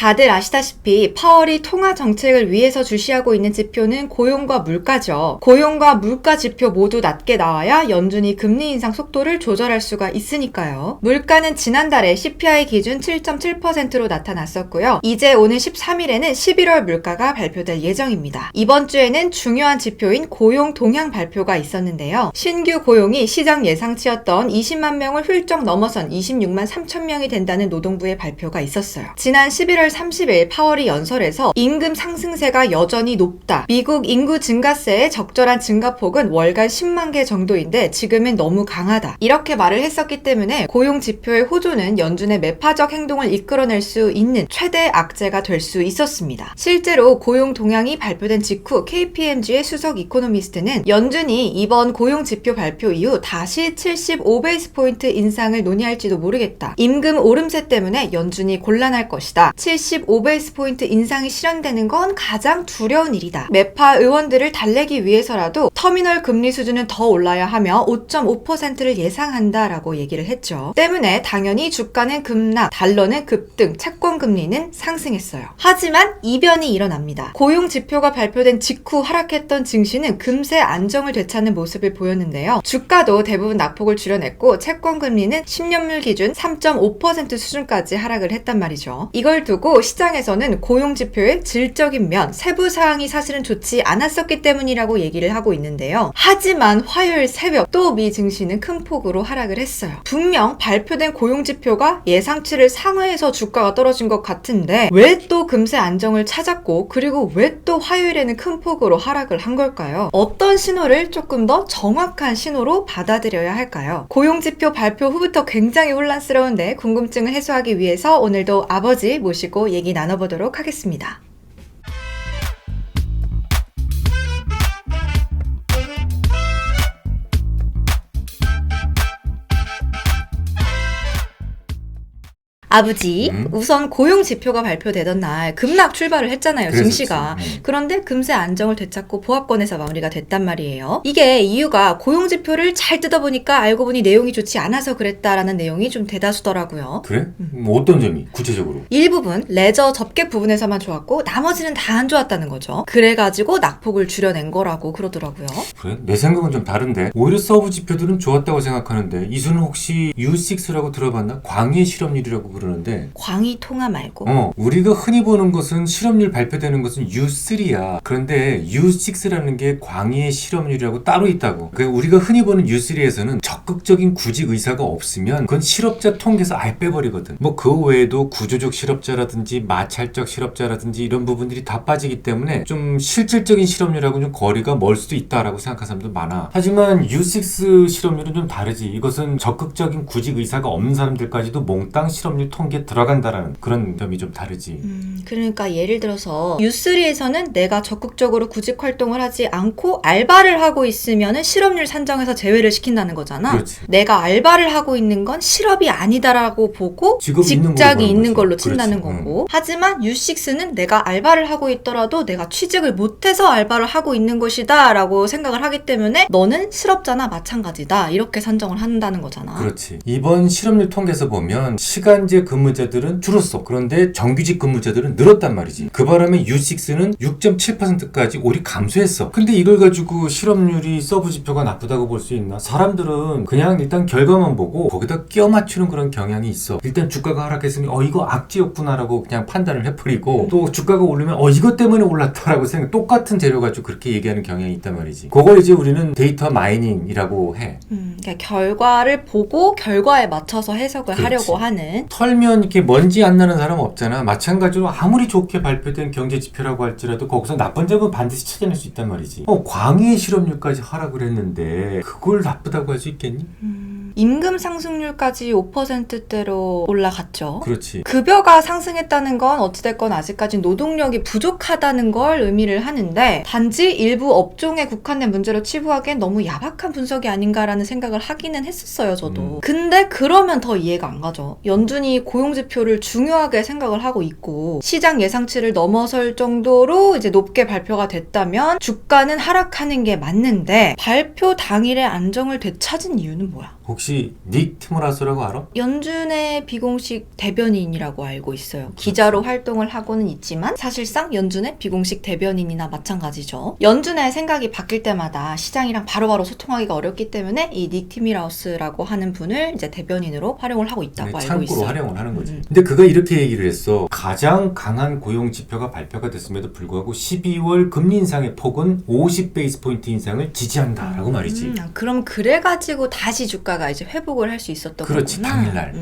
다들 아시다시피 파월이 통화 정책을 위해서 주시하고 있는 지표는 고용과 물가죠. 고용과 물가 지표 모두 낮게 나와야 연준이 금리 인상 속도를 조절할 수가 있으니까요. 물가는 지난달에 CPI 기준 7.7%로 나타났었고요. 이제 오는 13일에는 11월 물가가 발표될 예정입니다. 이번 주에는 중요한 지표인 고용 동향 발표가 있었는데요. 신규 고용이 시장 예상치였던 20만 명을 훌쩍 넘어선 26만 3천 명이 된다는 노동부의 발표가 있었어요. 지난 11월 30일 파월이 연설에서 임금 상승세가 여전히 높다. 미국 인구 증가세의 적절한 증가폭은 월간 10만 개 정도인데 지금은 너무 강하다. 이렇게 말을 했었기 때문에 고용 지표의 호조는 연준의 매파적 행동을 이끌어낼 수 있는 최대 악재가 될 수 있었습니다. 실제로 고용 동향이 발표된 직후 KPMG의 수석 이코노미스트는 연준이 이번 고용 지표 발표 이후 다시 75베이스 포인트 인상을 논의할지도 모르겠다. 임금 오름세 때문에 연준이 곤란할 것이다. 75베이스 포인트 인상이 실현되는 건 가장 두려운 일이다. 매파 의원들을 달래기 위해서라도 터미널 금리 수준은 더 올라야 하며 5.5%를 예상한다라고 얘기를 했죠. 때문에 당연히 주가는 급락, 달러는 급등, 채권 금리는 상승했어요. 하지만 이변이 일어납니다. 고용 지표가 발표된 직후 하락했던 증시는 금세 안정을 되찾는 모습을 보였는데요. 주가도 대부분 낙폭을 줄여냈고 채권 금리는 10년물 기준 3.5% 수준까지 하락을 했단 말이죠. 이걸 두고 시장에서는 고용 지표의 질적인 면, 세부 사항이 사실은 좋지 않았었기 때문이라고 얘기를 하고 있는데요. 하지만 화요일 새벽 또 미 증시는 큰 폭으로 하락을 했어요. 분명 발표된 고용 지표가 예상치를 상회해서 주가가 떨어진 것 같은데 왜 또 금세 안정을 찾았고 그리고 왜 또 화요일에는 큰 폭으로 하락을 한 걸까요? 어떤 신호를 조금 더 정확한 신호로 받아들여야 할까요? 고용 지표 발표 후부터 굉장히 혼란스러운데 궁금증을 해소하기 위해서 오늘도 아버지 모시고 얘기 나눠보도록 하겠습니다. 아버지, 우선 고용 지표가 발표되던 날 급락 출발을 했잖아요, 증시가. 그런데 금세 안정을 되찾고 보합권에서 마무리가 됐단 말이에요. 이게 이유가 고용 지표를 잘 뜯어보니까 알고 보니 내용이 좋지 않아서 그랬다라는 내용이 좀 대다수더라고요. 그래? 어떤 점이 구체적으로? 일부분 레저 접객 부분에서만 좋았고 나머지는 다 안 좋았다는 거죠. 그래가지고 낙폭을 줄여낸 거라고 그러더라고요. 그래? 내 생각은 좀 다른데 오히려 서브 지표들은 좋았다고 생각하는데 이수는 혹시 U6라고 들어봤나? 광의 실업률이라고 그러는데 광의 통화 말고 우리가 흔히 보는 것은 실업률 발표되는 것은 U3야. 그런데 U6라는 게 광의의 실업률이라고 따로 있다고. 그러니까 우리가 흔히 보는 U3에서는 적극적인 구직 의사가 없으면 그건 실업자 통계에서 아예 빼버리거든. 뭐 그 외에도 구조적 실업자라든지 마찰적 실업자라든지 이런 부분들이 다 빠지기 때문에 좀 실질적인 실업률하고는 좀 거리가 멀 수도 있다라고 생각하는 사람도 많아. 하지만 U6 실업률은 좀 다르지. 이것은 적극적인 구직 의사가 없는 사람들까지도 몽땅 실업률 통계에 들어간다라는 그런 점이 좀 다르지. 그러니까 예를 들어서 U3에서는 내가 적극적으로 구직 활동을 하지 않고 알바를 하고 있으면은 실업률 산정에서 제외를 시킨다는 거잖아. 그렇지. 내가 알바를 하고 있는 건 실업이 아니다라고 보고 직장이 있는 걸로 친다는 거고. 하지만 U6는 내가 알바를 하고 있더라도 내가 취직을 못해서 알바를 하고 있는 것이다 라고 생각을 하기 때문에 너는 실업자나 마찬가지다 이렇게 산정을 한다는 거잖아. 그렇지. 이번 실업률 통계에서 보면 시간제 근무자들은 줄었어. 그런데 정규직 근무자들은 늘었단 말이지. 그 바람에 U6는 6.7%까지 오히 감소했어. 근데 이걸 가지고 실업률이 서브 지표가 나쁘다고 볼 수 있나? 사람들은 그냥 일단 결과만 보고 거기다 끼워 맞추는 그런 경향이 있어. 일단 주가가 하락했으니 이거 악재였구나라고 그냥 판단을 해버리고 또 주가가 오르면 이것 때문에 올랐다라고 생각. 똑같은 재료 가지고 그렇게 얘기하는 경향이 있단 말이지. 그걸 이제 우리는 데이터 마이닝이라고 해. 그러니까 결과를 보고 결과에 맞춰서 해석을 그렇지. 하려고 하는. 털면 이렇게 먼지 안 나는 사람 없잖아. 마찬가지로 아무리 좋게 발표된 경제 지표라고 할지라도 거기서 나쁜 점은 반드시 찾아낼 수 있단 말이지. 광의의 실업률까지 하락을 했는데 그걸 나쁘다고 할 수 있겠니? 임금 상승률까지 5%대로 올라갔죠. 그렇지. 급여가 상승했다는 건 어찌됐건 아직까지 노동력이 부족하다는 걸 의미를 하는데 단지 일부 업종에 국한된 문제로 치부하기엔 너무 야박한 분석이 아닌가라는 생각을 하기는 했었어요, 저도. 근데 그러면 더 이해가 안 가죠. 연준이 고용지표를 중요하게 생각을 하고 있고 시장 예상치를 넘어설 정도로 이제 높게 발표가 됐다면 주가는 하락하는 게 맞는데 발표 당일에 안정을 되찾은 이유는 뭐야? 혹시 닉 티모라스라고 알아? 연준의 비공식 대변인이라고 알고 있어요. 기자로 활동을 하고는 있지만 사실상 연준의 비공식 대변인이나 마찬가지죠. 연준의 생각이 바뀔 때마다 시장이랑 바로바로 소통하기가 어렵기 때문에 이 닉 티모라스라고 하는 분을 이제 대변인으로 활용을 하고 있다고 알고 창구로 있어요. 활용을 하는 거지. 근데 그가 이렇게 얘기를 했어. 가장 강한 고용 지표가 발표가 됐음에도 불구하고 12월 금리 인상의 폭은 50베이스 포인트 인상을 지지한다라고 말이지. 그럼 그래가지고 다시 주가가 이제 회복을 할 수 있었던 그렇지, 거구나. 당일날.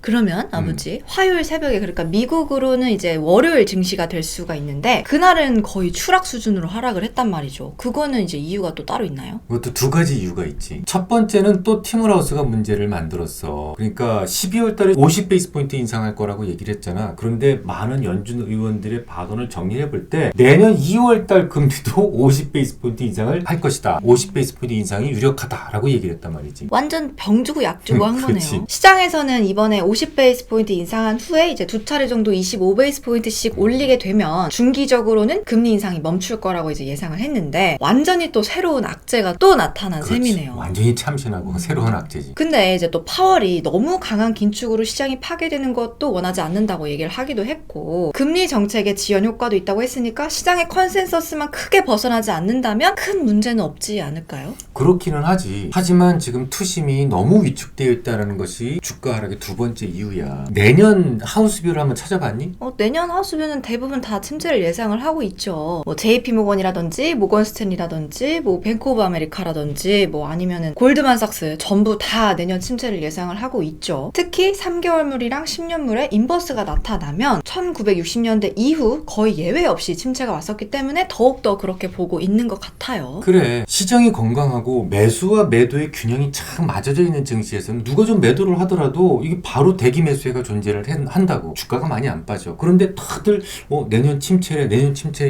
그러면 아버지 화요일 새벽에 그러니까 미국으로는 이제 월요일 증시가 될 수가 있는데 그날은 거의 추락 수준으로 하락을 했단 말이죠. 그거는 이제 이유가 또 따로 있나요? 그것도 두 가지 이유가 있지. 첫 번째는 또 티모라우스가 문제를 만들었어. 그러니까 12월 달에 50베이스 포인트 인상할 거라고 얘기를 했잖아. 그런데 많은 연준 의원들의 발언을 정리해 볼 때 내년 2월 달 금리도 50베이스 포인트 인상을 할 것이다. 50베이스 포인트 인상이 유력하다라고 얘기를 했단 말이지. 완전 병 주고 약 주고 한 그렇지. 거네요. 시장에서는 이번에 50베이스 포인트 인상한 후에 이제 두 차례 정도 25베이스 포인트씩 올리게 되면 중기적으로는 금리 인상이 멈출 거라고 이제 예상을 했는데 완전히 또 새로운 악재가 또 나타난 그렇지. 셈이네요. 완전히 참신하고 새로운 악재지. 근데 이제 또 파월이 너무 강한 긴축으로 시장이 파괴되는 것도 원하지 않는다고 얘기를 하기도 했고 금리 정책의 지연 효과도 있다고 했으니까 시장의 컨센서스만 크게 벗어나지 않는다면 큰 문제는 없지 않을까요? 그렇기는 하지. 하지만 지금 투심이 너무 위축되어 있다는 것이 주가 하락의 두 번째 이유야. 내년 하우스뷰를 한번 찾아봤니? 내년 하우스뷰는 대부분 다 침체를 예상을 하고 있죠. 뭐 JP모건이라든지 모건스탠리라든지 뭐 뱅크 오브 아메리카라든지 뭐 아니면은 골드만삭스 전부 다 내년 침체를 예상을 하고 있죠. 특히 3개월물이랑 10년물에 인버스가 나타나면 1960년대 이후 거의 예외 없이 침체가 왔었기 때문에 더욱더 그렇게 보고 있는 것 같아요. 그래. 시장이 건강하고 매수와 매도의 균형이 참 맞아져 있는 증시에서는 누가 좀 매도를 하더라도 이게 바로 대기 매수회가 존재를 한다고. 주가가 많이 안 빠져. 그런데 다들 내년 침체래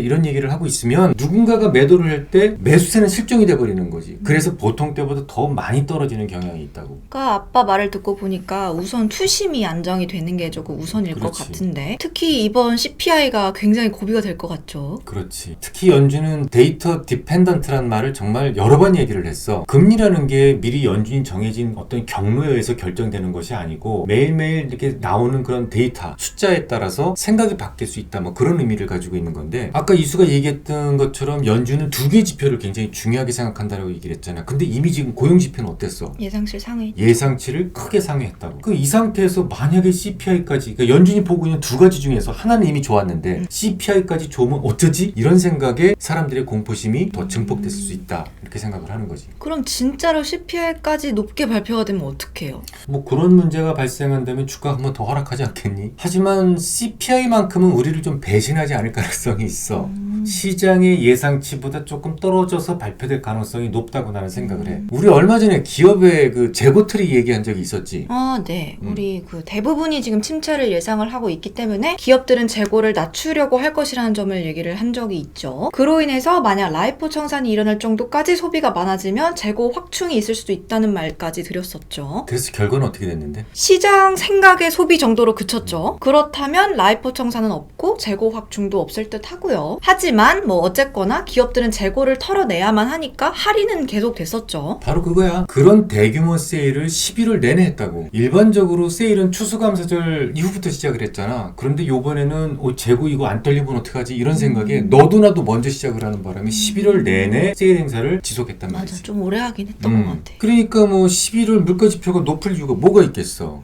이런 얘기를 하고 있으면 누군가가 매도를 할 때 매수세는 실종이 돼버리는 거지. 그래서 보통 때보다 더 많이 떨어지는 경향이 있다고. 그러니까 아빠 말을 듣고 보니까 우선 투심이 안정이 되는 게 조금 우선일 것 그렇지. 같은데 특히 이번 CPI가 굉장히 고비가 될 것 같죠. 그렇지. 특히 연준은 데이터 디펜던트란 말을 정말 여러 번 얘기를 했어. 금리라는 게 미리 연준이 정해진 어떤 경로에 의해서 결정되는 것이 아니고 매일매일 이렇게 나오는 그런 데이터, 숫자에 따라서 생각이 바뀔 수 있다. 뭐 그런 의미를 가지고 있는 건데 아까 이수가 얘기했던 것처럼 연준은 두 개의 지표를 굉장히 중요하게 생각한다라고 얘기를 했잖아. 근데 이미 지금 고용 지표는 어땠어? 예상치 상회. 예상치를 크게 상회했다고. 그 이 상태에서 만약에 CPI까지 그러니까 연준이 보고 있는 두 가지 중에서 하나는 이미 좋았는데 CPI까지 좋으면 어쩌지? 이런 생각에 사람들의 공포심이 더 증폭됐을 수 있다. 이렇게 생각을 하는 거지. 그럼 진짜로 CPI까지 높게 발표가 되면 어떡해요? 뭐 그런 문제가 발생한다면 주가가 한번 더 하락하지 않겠니? 하지만 CPI만큼은 우리를 좀 배신하지 않을 가능성이 있어. 시장의 예상치보다 조금 떨어져서 발표될 가능성이 높다고 나는 생각을 해. 우리 얼마 전에 기업의 그 재고트리 얘기한 적이 있었지. 네. 우리 그 대부분이 지금 침체를 예상을 하고 있기 때문에 기업들은 재고를 낮추려고 할 것이라는 점을 얘기를 한 적이 있죠. 그로 인해서 만약 라이포 청산이 일어날 정도까지 소비가 많아지면 재고 확충이 있을 수도 있다는 말까지 드렸었죠. 그래서 결과는 어떻게 됐는데? 시장 생각의 소비 정도로 그쳤죠. 그렇다면 라이포 청산은 없고 재고 확충도 없을 듯 하고요. 하지만 뭐 어쨌거나 기업들은 재고를 털어내야만 하니까 할인은 계속 됐었죠. 바로 그거야. 그런 대규모 세일을 11월 내내 했다고. 일반적으로 세일은 추수감사절 이후부터 시작을 했잖아. 그런데 요번에는 재고 이거 안 떨리면 어떡하지? 이런 생각에 너도 나도 먼저 시작을 하는 바람에 11월 내내 세일 행사를 지속했단 말이지. 맞아. 좀 오래 하긴 했던 것 같아. 그러니까 뭐 11월 물가지표가 높을 이유가 뭐가 있겠어.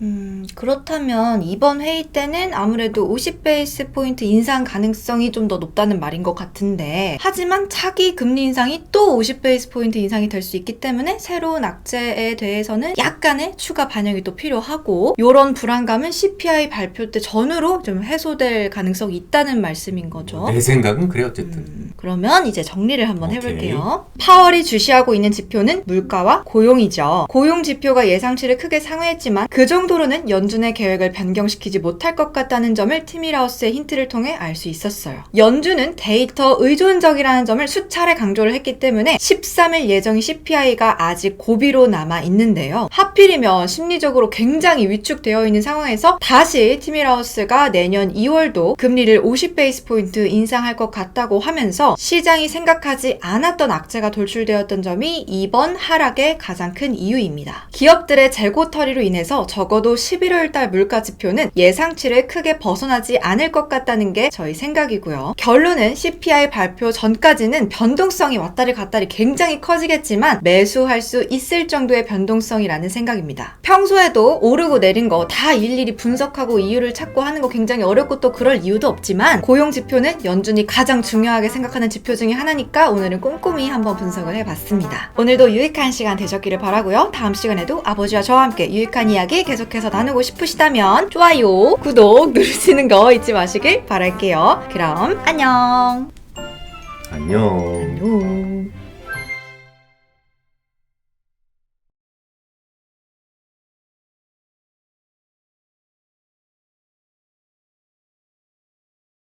그렇다면 이번 회의 때는 아무래도 50베이스 포인트 인상 가능성이 좀 더 높다는 말인 것 같은데 하지만 차기 금리 인상이 또 50베이스 포인트 인상이 될 수 있기 때문에 새로운 악재에 대해서는 약간의 추가 반영이 또 필요하고 이런 불안감은 CPI 발표 때 전후로 좀 해소될 가능성이 있다는 말씀인 거죠. 내 생각은 그래 어쨌든. 그러면 이제 정리를 한번 오케이. 해볼게요. 파월이 주시하고 있는 지표는 물가와 고용이죠. 고용 지표가 예상치를 크게 상회했지만 그 정도로는 연준의 계획을 변경시키지 못할 것 같다는 점을 티미라우스의 힌트를 통해 알 수 있었어요. 연준은 데이터 연준이 더 의존적이라는 점을 수차례 강조를 했기 때문에 13일 예정인 CPI가 아직 고비로 남아 있는데요. 하필이면 심리적으로 굉장히 위축되어 있는 상황에서 다시 티밀하우스가 내년 2월도 금리를 50베이스포인트 인상할 것 같다고 하면서 시장이 생각하지 않았던 악재가 돌출되었던 점이 이번 하락의 가장 큰 이유입니다. 기업들의 재고털이로 인해서 적어도 11월달 물가 지표는 예상치를 크게 벗어나지 않을 것 같다는 게 저희 생각이고요. 결론은 CPI 발표 전까지는 변동성이 왔다리 갔다리 굉장히 커지겠지만 매수할 수 있을 정도의 변동성이라는 생각입니다. 평소에도 오르고 내린 거 다 일일이 분석하고 이유를 찾고 하는 거 굉장히 어렵고 또 그럴 이유도 없지만 고용 지표는 연준이 가장 중요하게 생각하는 지표 중에 하나니까 오늘은 꼼꼼히 한번 분석을 해봤습니다. 오늘도 유익한 시간 되셨기를 바라고요. 다음 시간에도 아버지와 저와 함께 유익한 이야기 계속해서 나누고 싶으시다면 좋아요, 구독 누르시는 거 잊지 마시길 바랄게요. 그럼 안녕. 안녕. 안녕.